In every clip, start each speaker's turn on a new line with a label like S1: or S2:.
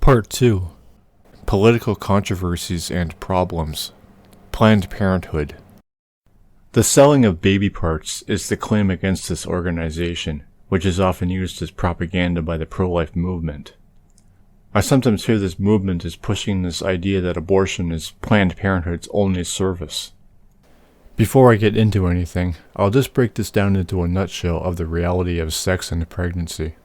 S1: Part 2. Political Controversies and Problems. Planned Parenthood. The selling of baby parts is the claim against this organization, which is often used as propaganda by the pro-life movement. I sometimes hear this movement is pushing this idea that abortion is Planned Parenthood's only service. Before I get into anything, I'll just break this down into a nutshell of the reality of sex and pregnancy.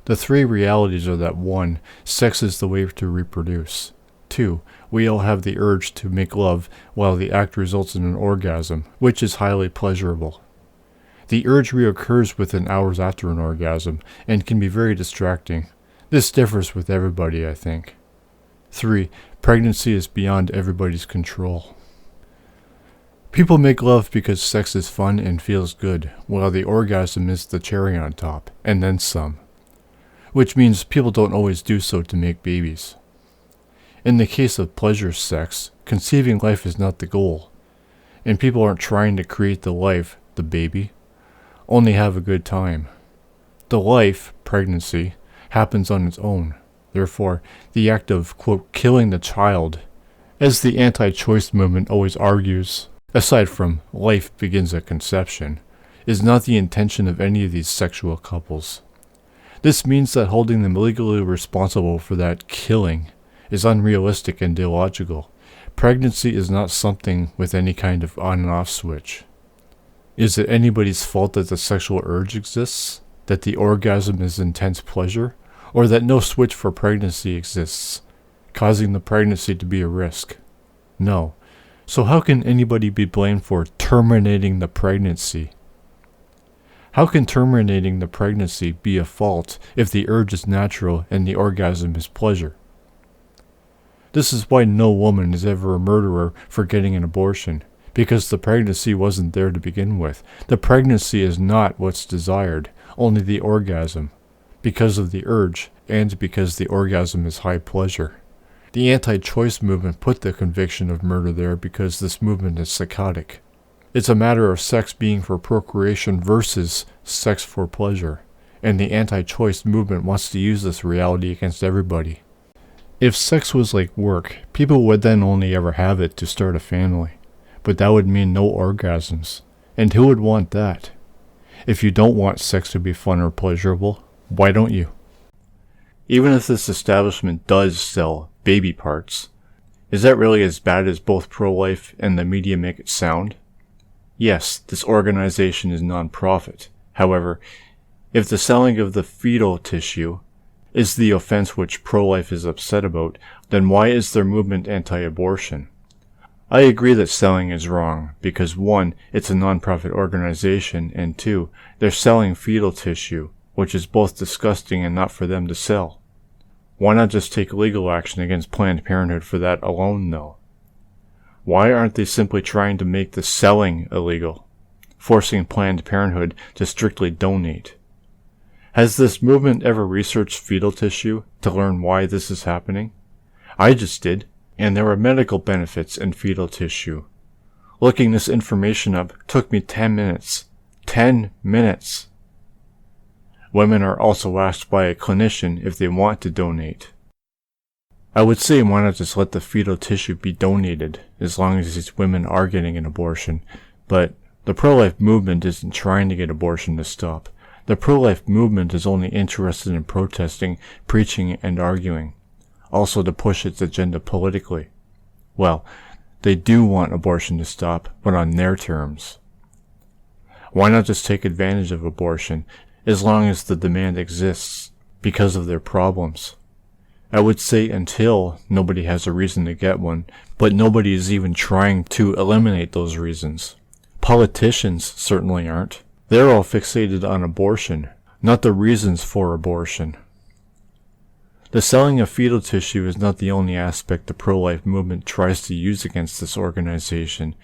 S1: The three realities are that 1. Sex is the way to reproduce. 2. We all have the urge to make love while the act results in an orgasm, which is highly pleasurable. The urge reoccurs within hours after an orgasm and can be very distracting. This differs with everybody, I think. 3. Pregnancy is beyond everybody's control. People make love because sex is fun and feels good, while the orgasm is the cherry on top, and then some. Which means people don't always do so to make babies. In the case of pleasure sex, conceiving life is not the goal, and people aren't trying to create the life, the baby, only have a good time. The life, pregnancy, happens on its own. Therefore, the act of, quote, killing the child, as the anti-choice movement always argues, aside from life begins at conception, is not the intention of any of these sexual couples. This means that holding them legally responsible for that killing is unrealistic and illogical. Pregnancy is not something with any kind of on and off switch. Is it anybody's fault that the sexual urge exists? That the orgasm is intense pleasure? Or that no switch for pregnancy exists, causing the pregnancy to be a risk? No. So how can anybody be blamed for terminating the pregnancy? How can terminating the pregnancy be a fault if the urge is natural and the orgasm is pleasure? This is why no woman is ever a murderer for getting an abortion, because the pregnancy wasn't there to begin with. The pregnancy is not what's desired, only the orgasm, because of the urge and because the orgasm is high pleasure. The anti-choice movement put the conviction of murder there because this movement is psychotic. It's a matter of sex being for procreation versus sex for pleasure, and the anti-choice movement wants to use this reality against everybody. If sex was like work, people would then only ever have it to start a family, but that would mean no orgasms, and who would want that? If you don't want sex to be fun or pleasurable, why don't you? Even if this establishment does sell baby parts, is that really as bad as both pro-life and the media make it sound? Yes, this organization is non-profit. However, if the selling of the fetal tissue is the offense which pro-life is upset about, then why is their movement anti-abortion? I agree that selling is wrong, because 1, it's a non-profit organization, and 2, they're selling fetal tissue, which is both disgusting and not for them to sell. Why not just take legal action against Planned Parenthood for that alone, though? Why aren't they simply trying to make the selling illegal, forcing Planned Parenthood to strictly donate? Has this movement ever researched fetal tissue to learn why this is happening? I just did, and there are medical benefits in fetal tissue. Looking this information up took me 10 minutes. 10 minutes! Women are also asked by a clinician if they want to donate. I would say why not just let the fetal tissue be donated, as long as these women are getting an abortion, but the pro-life movement isn't trying to get abortion to stop. The pro-life movement is only interested in protesting, preaching, and arguing, also to push its agenda politically. Well, they do want abortion to stop, but on their terms. Why not just take advantage of abortion, as long as the demand exists, because of their problems? I would say until nobody has a reason to get one, but nobody is even trying to eliminate those reasons. Politicians certainly aren't. They're all fixated on abortion, not the reasons for abortion. The selling of fetal tissue is not the only aspect the pro-life movement tries to use against this organization.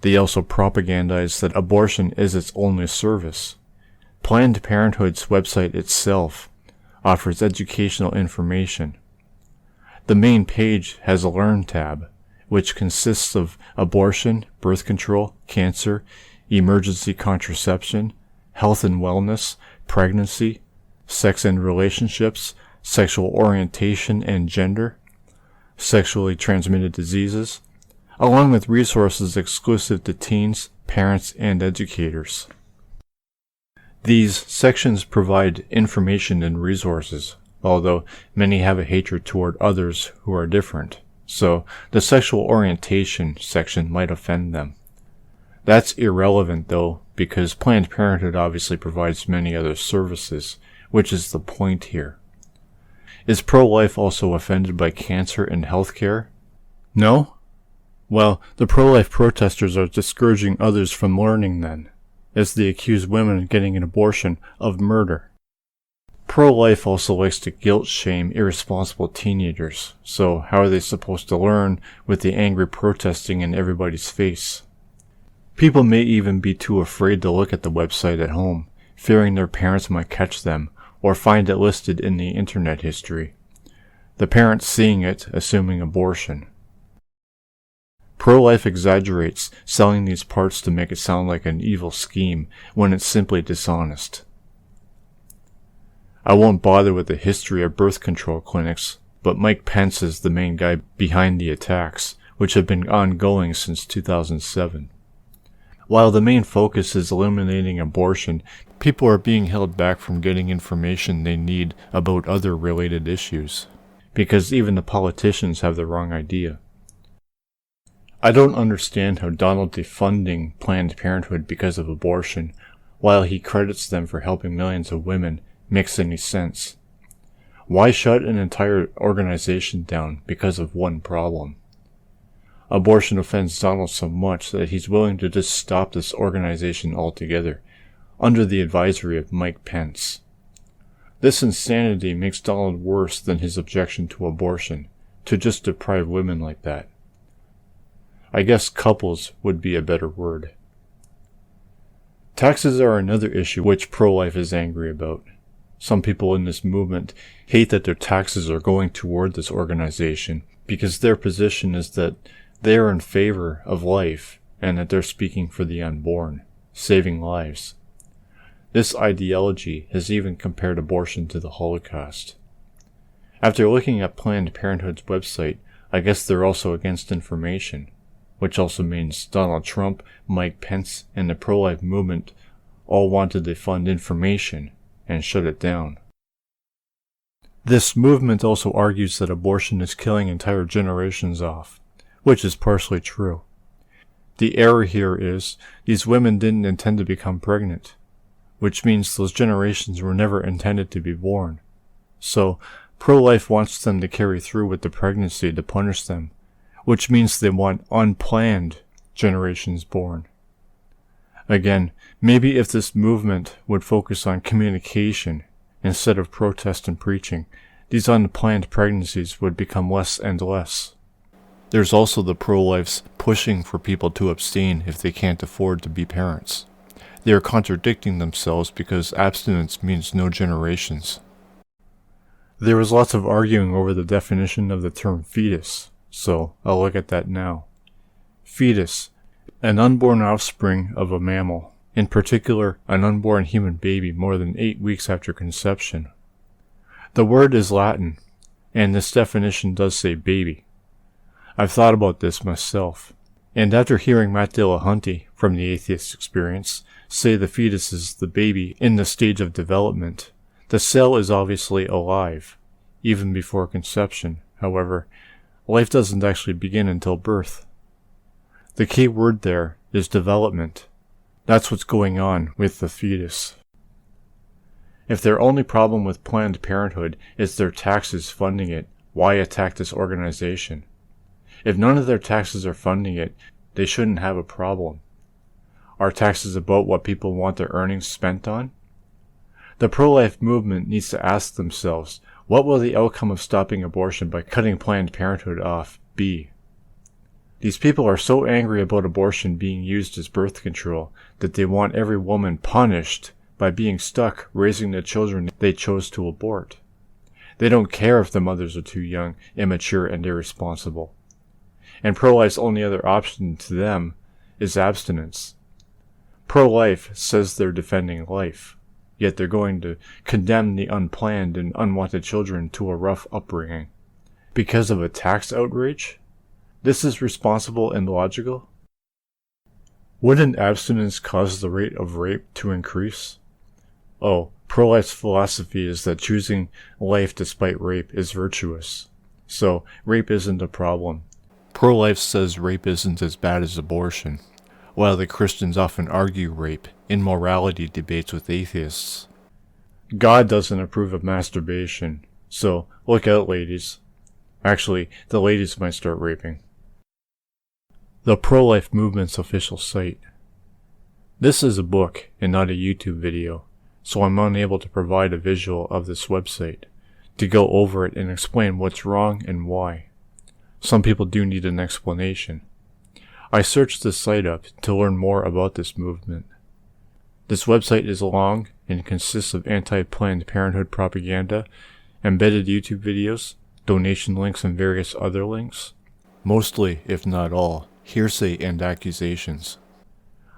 S1: They also propagandize that abortion is its only service. Planned Parenthood's website itself offers educational information. The main page has a Learn tab, which consists of abortion, birth control, cancer, emergency contraception, health and wellness, pregnancy, sex and relationships, sexual orientation and gender, sexually transmitted diseases, along with resources exclusive to teens, parents, and educators. These sections provide information and resources, although many have a hatred toward others who are different, so the sexual orientation section might offend them. That's irrelevant though, because Planned Parenthood obviously provides many other services, which is the point here. Is pro-life also offended by cancer and healthcare? No? Well, the pro-life protesters are discouraging others from learning then, as they accuse women getting an abortion of murder. Pro-life also likes to guilt-shame irresponsible teenagers, so how are they supposed to learn with the angry protesting in everybody's face? People may even be too afraid to look at the website at home, fearing their parents might catch them, or find it listed in the internet history. The parents seeing it, assuming abortion. Pro-life exaggerates, selling these parts to make it sound like an evil scheme, when it's simply dishonest. I won't bother with the history of birth control clinics, but Mike Pence is the main guy behind the attacks, which have been ongoing since 2007. While the main focus is eliminating abortion, people are being held back from getting information they need about other related issues, because even the politicians have the wrong idea. I don't understand how Donald defunding Planned Parenthood because of abortion, while he credits them for helping millions of women, makes any sense. Why shut an entire organization down because of one problem? Abortion offends Donald so much that he's willing to just stop this organization altogether, under the advisory of Mike Pence. This insanity makes Donald worse than his objection to abortion, to just deprive women like that. I guess couples would be a better word. Taxes are another issue which pro-life is angry about. Some people in this movement hate that their taxes are going toward this organization because their position is that they are in favor of life and that they're speaking for the unborn, saving lives. This ideology has even compared abortion to the Holocaust. After looking at Planned Parenthood's website, I guess they're also against information, which also means Donald Trump, Mike Pence, and the pro-life movement all want to defund information and shut it down. This movement also argues that abortion is killing entire generations off, which is partially true. The error here is, these women didn't intend to become pregnant, which means those generations were never intended to be born. So, pro-life wants them to carry through with the pregnancy to punish them, which means they want unplanned generations born. Again, maybe if this movement would focus on communication instead of protest and preaching, these unplanned pregnancies would become less and less. There's also the pro-lifes pushing for people to abstain if they can't afford to be parents. They are contradicting themselves because abstinence means no generations. There was lots of arguing over the definition of the term fetus, so I'll look at that now. Fetus, an unborn offspring of a mammal, in particular an unborn human baby more than 8 weeks after conception. The word is Latin, and this definition does say baby. I've thought about this myself, and after hearing Matt Dillahunty from the Atheist Experience say the fetus is the baby in the stage of development, the cell is obviously alive, even before conception. However, life doesn't actually begin until birth. The key word there is development. That's what's going on with the fetus. If their only problem with Planned Parenthood is their taxes funding it, why attack this organization? If none of their taxes are funding it, they shouldn't have a problem. Are taxes about what people want their earnings spent on? The pro-life movement needs to ask themselves, what will the outcome of stopping abortion by cutting Planned Parenthood off be? These people are so angry about abortion being used as birth control that they want every woman punished by being stuck raising the children they chose to abort. They don't care if the mothers are too young, immature, and irresponsible. And pro-life's only other option to them is abstinence. Pro-life says they're defending life, yet they're going to condemn the unplanned and unwanted children to a rough upbringing. Because of a tax outrage? This is responsible and logical? Wouldn't abstinence cause the rate of rape to increase? Oh, pro-life's philosophy is that choosing life despite rape is virtuous. So, rape isn't a problem. Pro-life says rape isn't as bad as abortion, while the Christians often argue rape in morality debates with atheists. God doesn't approve of masturbation, so look out, ladies. Actually, the ladies might start raping. The pro-life movement's official site. This is a book and not a YouTube video, so I'm unable to provide a visual of this website to go over it and explain what's wrong and why. Some people do need an explanation. I searched this site up to learn more about this movement. This website is long and consists of anti-Planned Parenthood propaganda, embedded YouTube videos, donation links, and various other links. Mostly, if not all, hearsay and accusations.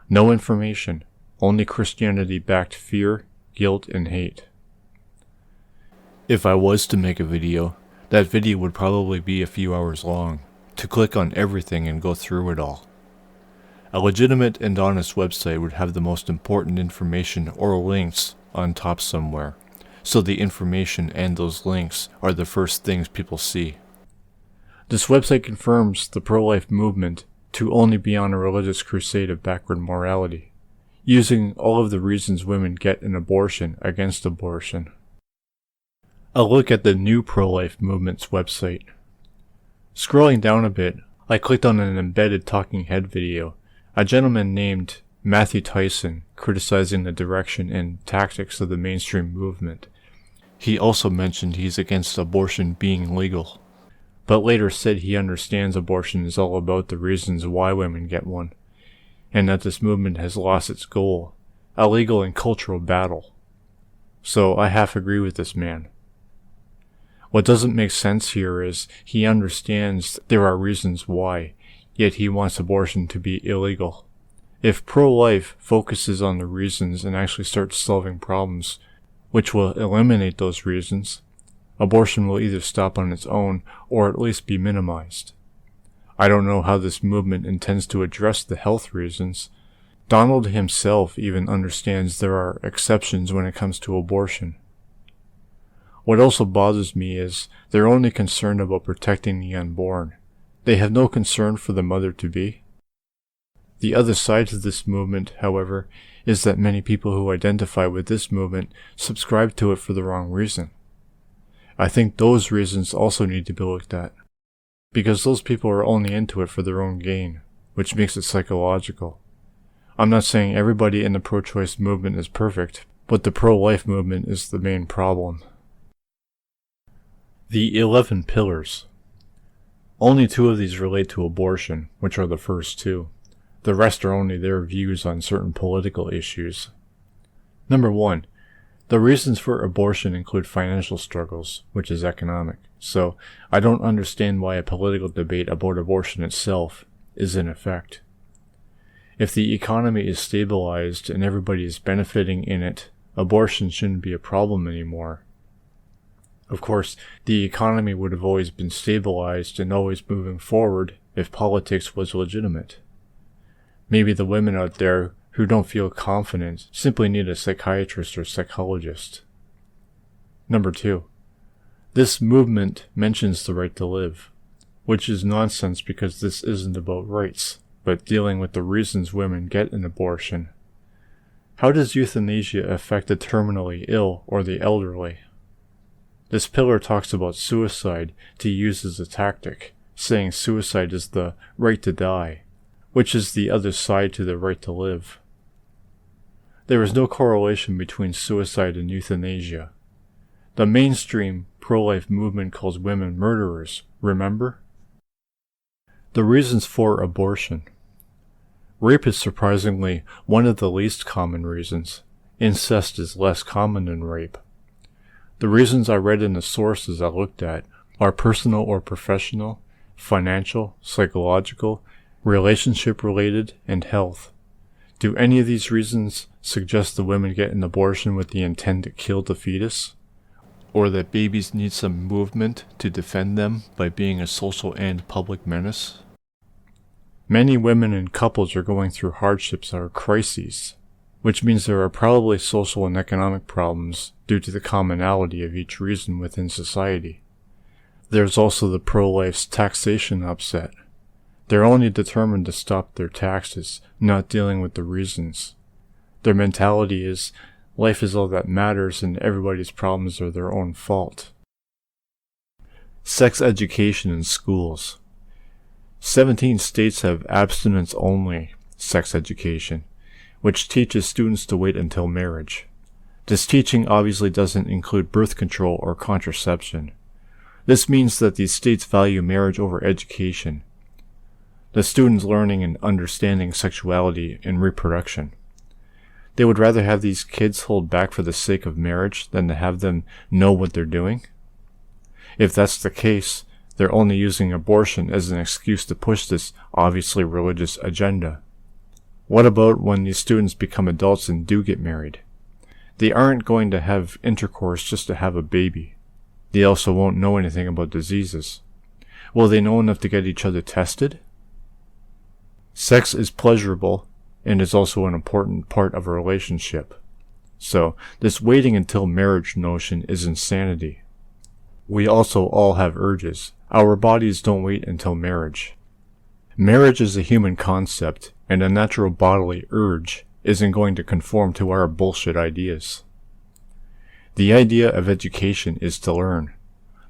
S1: No information, only Christianity-backed fear, guilt, and hate. If I was to make a video, that video would probably be a few hours long, to click on everything and go through it all. A legitimate and honest website would have the most important information or links on top somewhere, so the information and those links are the first things people see. This website confirms the pro-life movement to only be on a religious crusade of backward morality, using all of the reasons women get an abortion against abortion. A look at the new pro-life movement's website. Scrolling down a bit, I clicked on an embedded talking head video, a gentleman named Matthew Tyson criticizing the direction and tactics of the mainstream movement. He also mentioned he's against abortion being legal, but later said he understands abortion is all about the reasons why women get one, and that this movement has lost its goal, a legal and cultural battle. So I half agree with this man. What doesn't make sense here is he understands there are reasons why, yet he wants abortion to be illegal. If pro-life focuses on the reasons and actually starts solving problems, which will eliminate those reasons, abortion will either stop on its own or at least be minimized. I don't know how this movement intends to address the health reasons. Donald himself even understands there are exceptions when it comes to abortion. What also bothers me is they're only concerned about protecting the unborn. They have no concern for the mother-to-be. The other side to this movement, however, is that many people who identify with this movement subscribe to it for the wrong reason. I think those reasons also need to be looked at, because those people are only into it for their own gain, which makes it psychological. I'm not saying everybody in the pro-choice movement is perfect, but the pro-life movement is the main problem. The 11 Pillars. Only 2 of these relate to abortion, which are the first 2. The rest are only their views on certain political issues. Number 1. The reasons for abortion include financial struggles, which is economic, so I don't understand why a political debate about abortion itself is in effect. If the economy is stabilized and everybody is benefiting in it, abortion shouldn't be a problem anymore. Of course, the economy would have always been stabilized and always moving forward if politics was legitimate. Maybe the women out there who don't feel confident simply need a psychiatrist or psychologist. Number 2. This movement mentions the right to live, which is nonsense because this isn't about rights, but dealing with the reasons women get an abortion. How does euthanasia affect the terminally ill or the elderly? This pillar talks about suicide to use as a tactic, saying suicide is the right to die, which is the other side to the right to live. There is no correlation between suicide and euthanasia. The mainstream pro-life movement calls women murderers, remember? The reasons for abortion. Rape is surprisingly one of the least common reasons. Incest is less common than rape. The reasons I read in the sources I looked at are personal or professional, financial, psychological, relationship-related, and health. Do any of these reasons suggest the women get an abortion with the intent to kill the fetus? Or that babies need some movement to defend them by being a social and public menace? Many women and couples are going through hardships or crises, which means there are probably social and economic problems due to the commonality of each reason within society. There's also the pro-life's taxation upset. They're only determined to stop their taxes, not dealing with the reasons. Their mentality is, life is all that matters and everybody's problems are their own fault. Sex education in schools. 17 states have abstinence-only sex education, which teaches students to wait until marriage. This teaching obviously doesn't include birth control or contraception. This means that these states value marriage over education, the students learning and understanding sexuality and reproduction. They would rather have these kids hold back for the sake of marriage than to have them know what they're doing. If that's the case, they're only using abortion as an excuse to push this obviously religious agenda. What about when these students become adults and do get married? They aren't going to have intercourse just to have a baby. They also won't know anything about diseases. Will they know enough to get each other tested? Sex is pleasurable and is also an important part of a relationship. So, this waiting until marriage notion is insanity. We also all have urges. Our bodies don't wait until marriage. Marriage is a human concept, and a natural bodily urge isn't going to conform to our bullshit ideas. The idea of education is to learn.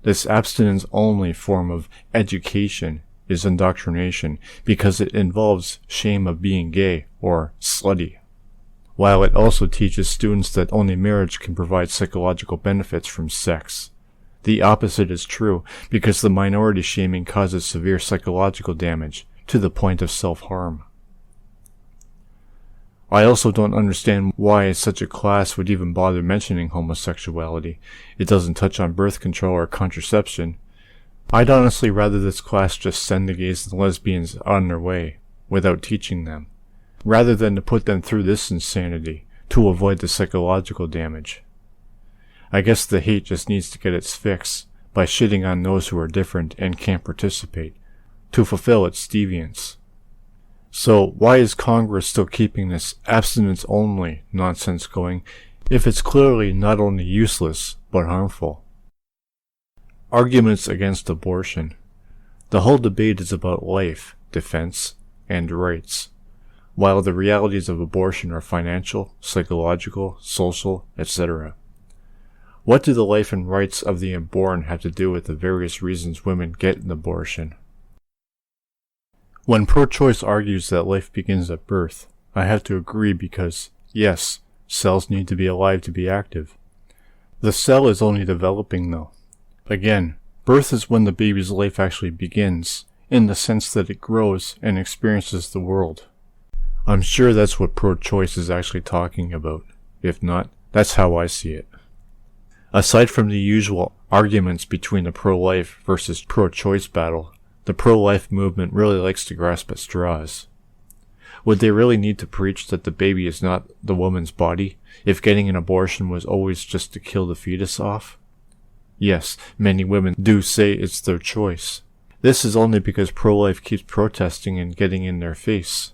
S1: This abstinence-only form of education is indoctrination because it involves shame of being gay or slutty, while it also teaches students that only marriage can provide psychological benefits from sex. The opposite is true because the minority shaming causes severe psychological damage to the point of self-harm. I also don't understand why such a class would even bother mentioning homosexuality. It doesn't touch on birth control or contraception. I'd honestly rather this class just send the gays and lesbians on their way, without teaching them, rather than to put them through this insanity to avoid the psychological damage. I guess the hate just needs to get its fix by shitting on those who are different and can't participate, to fulfill its deviance. So why is Congress still keeping this abstinence-only nonsense going if it's clearly not only useless but harmful? Arguments against abortion. The whole debate is about life, defense, and rights, while the realities of abortion are financial, psychological, social, etc. What do the life and rights of the unborn have to do with the various reasons women get an abortion? When pro-choice argues that life begins at birth, I have to agree because, yes, cells need to be alive to be active. The cell is only developing though. Again, birth is when the baby's life actually begins, in the sense that it grows and experiences the world. I'm sure that's what pro-choice is actually talking about. If not, that's how I see it. Aside from the usual arguments between the pro-life versus pro-choice battle, the pro-life movement really likes to grasp at straws. Would they really need to preach that the baby is not the woman's body if getting an abortion was always just to kill the fetus off? Yes, many women do say it's their choice. This is only because pro-life keeps protesting and getting in their face.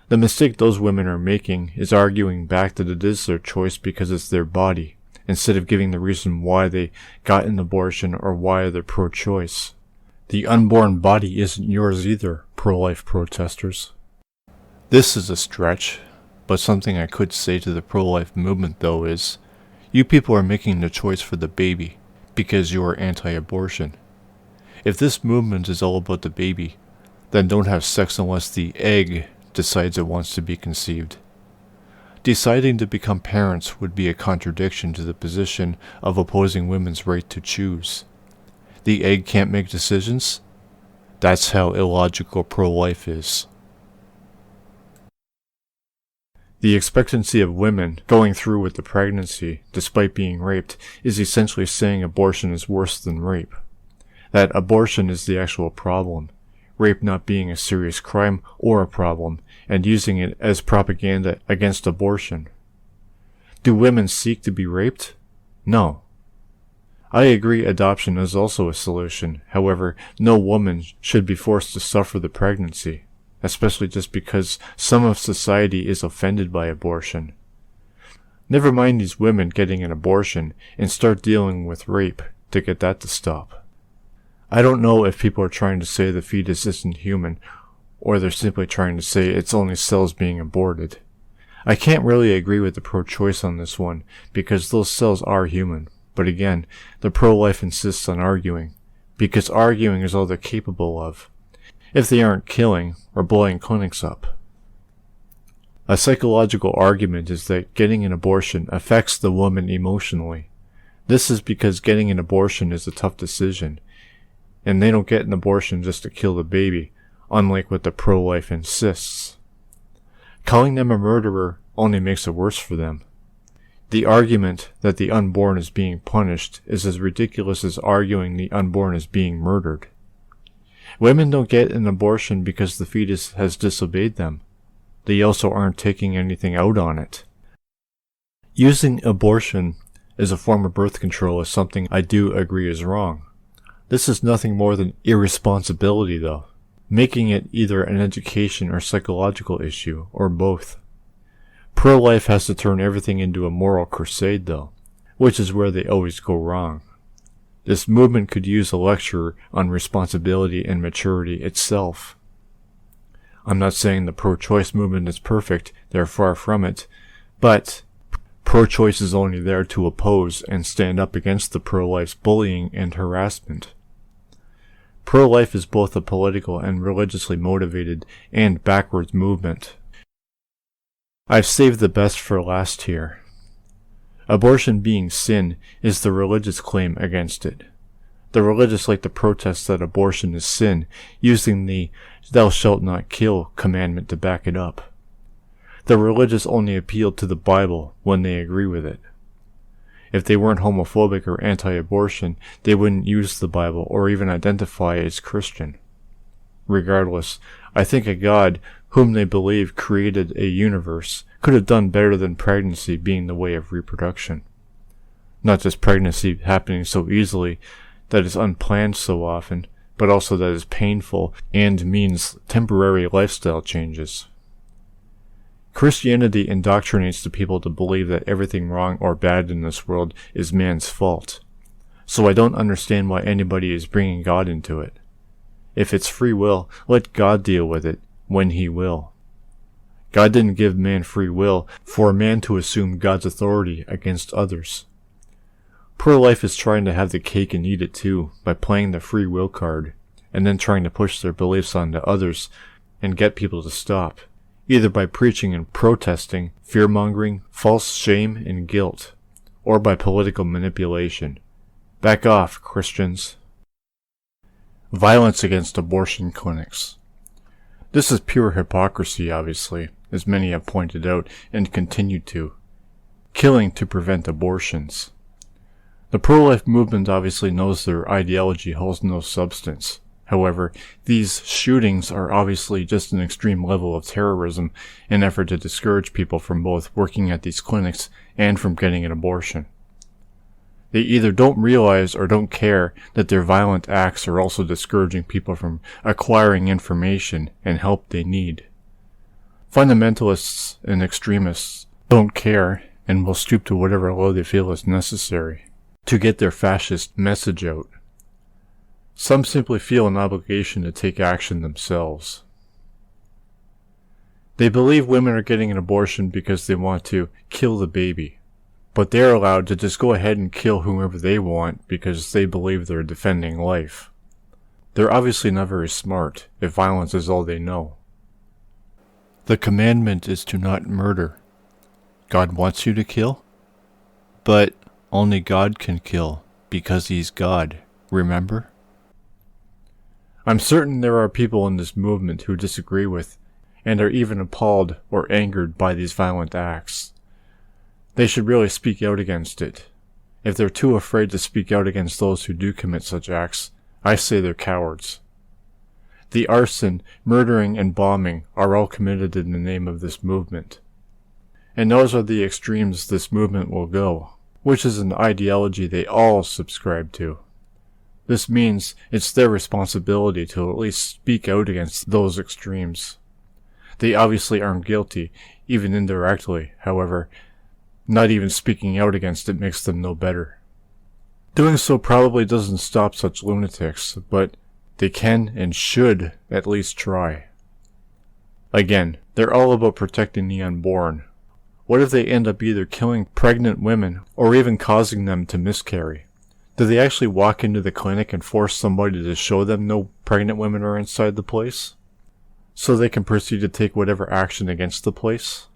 S1: The mistake those women are making is arguing back that it is their choice because it's their body, instead of giving the reason why they got an abortion or why they're pro-choice. The unborn body isn't yours either, pro-life protesters. This is a stretch, but something I could say to the pro-life movement though is, you people are making the choice for the baby because you are anti-abortion. If this movement is all about the baby, then don't have sex unless the egg decides it wants to be conceived. Deciding to become parents would be a contradiction to the position of opposing women's right to choose. The egg can't make decisions? That's how illogical pro-life is. The expectancy of women going through with the pregnancy, despite being raped, is essentially saying abortion is worse than rape. That abortion is the actual problem. rape not being a serious crime or a problem, and using it as propaganda against abortion. Do women seek to be raped? No. I agree adoption is also a solution. However, no woman should be forced to suffer the pregnancy, especially just because some of society is offended by abortion. Never mind these women getting an abortion and start dealing with rape to get that to stop. I don't know if people are trying to say the fetus isn't human, or they're simply trying to say it's only cells being aborted. I can't really agree with the pro-choice on this one, because those cells are human. But again, the pro-life insists on arguing, because arguing is all they're capable of, if they aren't killing or blowing clinics up. A psychological argument is that getting an abortion affects the woman emotionally. This is because getting an abortion is a tough decision, and they don't get an abortion just to kill the baby, unlike what the pro-life insists. Calling them a murderer only makes it worse for them. The argument that the unborn is being punished is as ridiculous as arguing the unborn is being murdered. Women don't get an abortion because the fetus has disobeyed them. They also aren't taking anything out on it. Using abortion as a form of birth control is something I do agree is wrong. This is nothing more than irresponsibility, though, making it either an education or psychological issue, or both. Pro-life has to turn everything into a moral crusade, though, which is where they always go wrong. This movement could use a lecture on responsibility and maturity itself. I'm not saying the pro-choice movement is perfect, they're far from it, but pro-choice is only there to oppose and stand up against the pro-life's bullying and harassment. Pro-life is both a political and religiously motivated and backwards movement. I've saved the best for last here. Abortion being sin is the religious claim against it. The religious like to protest that abortion is sin, using the "thou shalt not kill" commandment to back it up. The religious only appeal to the Bible when they agree with it. If they weren't homophobic or anti-abortion, they wouldn't use the Bible or even identify as Christian. Regardless, I think a God whom they believe created a universe could have done better than pregnancy being the way of reproduction. Not just pregnancy happening so easily that is unplanned so often, but also that is painful and means temporary lifestyle changes. Christianity indoctrinates the people to believe that everything wrong or bad in this world is man's fault. So I don't understand why anybody is bringing God into it. If it's free will, let God deal with it when He will. God didn't give man free will for man to assume God's authority against others. Pro-life is trying to have the cake and eat it too, by playing the free will card, and then trying to push their beliefs onto others and get people to stop, either by preaching and protesting, fear-mongering, false shame and guilt, or by political manipulation. Back off, Christians. Violence against abortion clinics. This is pure hypocrisy, obviously, as many have pointed out and continue to. Killing to prevent abortions. The pro-life movement obviously knows their ideology holds no substance. However, these shootings are obviously just an extreme level of terrorism in an effort to discourage people from both working at these clinics and from getting an abortion. They either don't realize or don't care that their violent acts are also discouraging people from acquiring information and help they need. Fundamentalists and extremists don't care and will stoop to whatever low they feel is necessary to get their fascist message out. Some simply feel an obligation to take action themselves. They believe women are getting an abortion because they want to kill the baby, but they're allowed to just go ahead and kill whomever they want because they believe they're defending life. They're obviously not very smart if violence is all they know. The commandment is to not murder. God wants you to kill? But only God can kill, because He's God, remember? I'm certain there are people in this movement who disagree with, and are even appalled or angered by these violent acts. They should really speak out against it. If they're too afraid to speak out against those who do commit such acts, I say they're cowards. The arson, murdering, and bombing are all committed in the name of this movement. And those are the extremes this movement will go, which is an ideology they all subscribe to. This means it's their responsibility to at least speak out against those extremes. They obviously aren't guilty, even indirectly, however. Not even speaking out against it makes them no better. Doing so probably doesn't stop such lunatics, but they can and should at least try. Again, they're all about protecting the unborn. What if they end up either killing pregnant women or even causing them to miscarry? Do they actually walk into the clinic and force somebody to show them no pregnant women are inside the place? So they can proceed to take whatever action against the place?